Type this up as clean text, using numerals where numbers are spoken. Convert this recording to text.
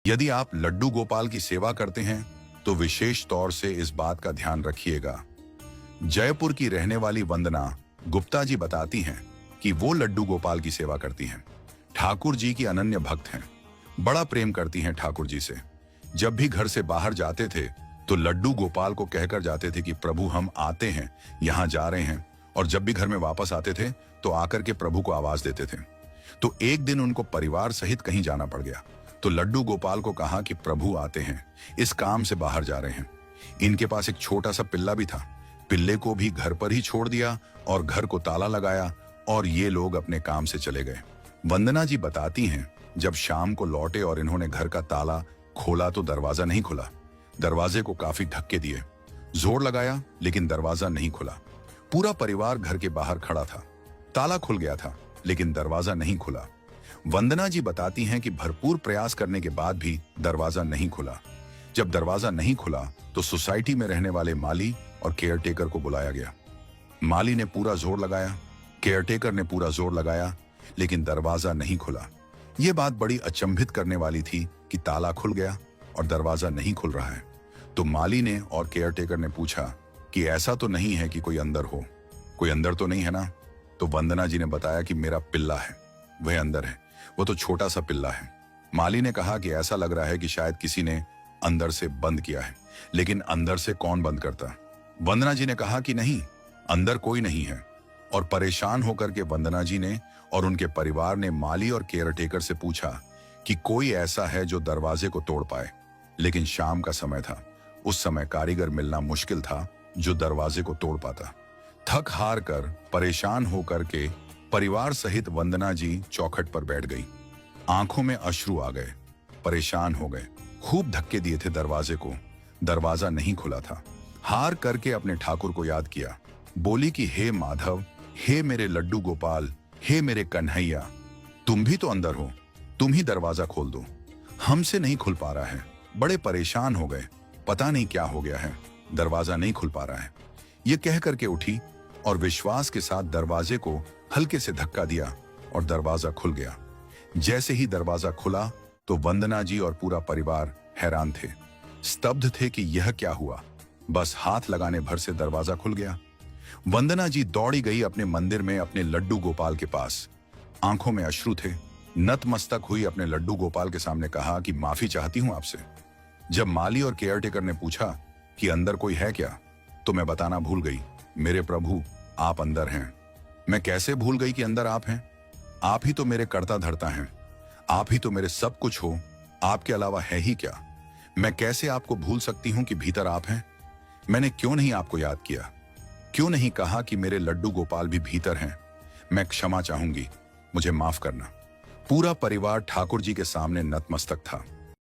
यदि आप लड्डू गोपाल की सेवा करते हैं तो विशेष तौर से इस बात का ध्यान रखिएगा। जयपुर की रहने वाली वंदना गुप्ता जी बताती हैं कि वो लड्डू गोपाल की सेवा करती हैं। ठाकुर जी की अनन्य भक्त हैं, बड़ा प्रेम करती हैं ठाकुर जी से। जब भी घर से बाहर जाते थे तो लड्डू गोपाल को कहकर जाते थे कि प्रभु हम आते हैं, यहाँ जा रहे हैं। और जब भी घर में वापस आते थे तो आकर के प्रभु को आवाज देते थे। तो एक दिन उनको परिवार सहित कहीं जाना पड़ गया तो लड्डू गोपाल को कहा कि प्रभु आते हैं, इस काम से बाहर जा रहे हैं। इनके पास एक छोटा सा पिल्ला भी था। पिल्ले को भी घर पर ही छोड़ दिया और घर को ताला लगाया और ये लोग अपने काम से चले गए। वंदना जी बताती हैं, जब शाम को लौटे और इन्होंने घर का ताला खोला तो दरवाजा नहीं खुला। दरवाजे को काफी धक्के दिए, जोर लगाया, लेकिन दरवाजा नहीं खुला। पूरा परिवार घर के बाहर खड़ा था। ताला खुल गया था लेकिन दरवाजा नहीं खुला। वंदना जी बताती हैं कि भरपूर प्रयास करने के बाद भी दरवाजा नहीं खुला। जब दरवाजा नहीं खुला तो सोसाइटी में रहने वाले माली और केयरटेकर को बुलाया गया। माली ने पूरा जोर लगाया, केयरटेकर ने पूरा जोर लगाया, लेकिन दरवाजा नहीं खुला। यह बात बड़ी अचंभित करने वाली थी कि ताला खुल गया और दरवाजा नहीं खुल रहा है। तो माली ने और केयरटेकर ने पूछा कि ऐसा तो नहीं है कि कोई अंदर हो, कोई अंदर तो नहीं है ना? तो वंदना जी ने बताया कि मेरा पिल्ला है, वह अंदर है, वो तो छोटा सा पिल्ला है। माली ने कहा कि ऐसा लग रहा है कि शायद किसी ने अंदर से बंद किया है, लेकिन अंदर से कौन बंद करता? वंदना जी ने कहा कि नहीं, अंदर कोई नहीं है। और परेशान होकर के वंदना जी ने और उनके परिवार ने माली और केयरटेकर से पूछा कि कोई ऐसा है जो दरवाजे को तोड़ पाए। लेकिन शाम का समय था, उस समय कारीगर मिलना मुश्किल था जो दरवाजे को तोड़ पाता। थक हार कर, परेशान होकर के परिवार सहित वंदना जी चौखट पर बैठ गई। आंखों में अश्रु आ गए, परेशान हो गए, खूब धक्के दिए थे दरवाजे को, दरवाजा नहीं खुला था। हार करके अपने ठाकुर को याद किया, बोली कि हे माधव, हे मेरे लड्डू गोपाल, हे मेरे कन्हैया, तुम भी तो अंदर हो, तुम ही दरवाजा खोल दो, हमसे नहीं खुल पा रहा है। बड़े परेशान हो गए, पता नहीं क्या हो गया है, दरवाजा नहीं खुल पा रहा है। ये कह करके उठी और विश्वास के साथ दरवाजे को हल्के से धक्का दिया और दरवाजा खुल गया। जैसे ही दरवाजा खुला तो वंदना जी और पूरा परिवार हैरान थे, स्तब्ध थे कि यह क्या हुआ। बस हाथ लगाने भर से दरवाजा खुल गया। वंदना जी दौड़ी गई अपने मंदिर में अपने लड्डू गोपाल के पास। आंखों में अश्रु थे, नतमस्तक हुई अपने लड्डू गोपाल के सामने कहा कि माफी चाहती हूं आपसे। जब माली और केयरटेकर ने पूछा कि अंदर कोई है क्या, तो मैं बताना भूल गई, मेरे प्रभु आप अंदर हैं। मैं कैसे भूल गई कि अंदर आप हैं? आप ही तो मेरे कर्ता धर्ता हैं, आप ही तो मेरे सब कुछ हो, आपके अलावा है ही क्या? मैं कैसे आपको भूल सकती हूं कि भीतर आप हैं? मैंने क्यों नहीं आपको याद किया? क्यों नहीं कहा कि मेरे लड्डू गोपाल भी भीतर हैं? मैं क्षमा चाहूंगी, मुझे माफ करना। पूरा परिवार ठाकुर जी के सामने नतमस्तक था।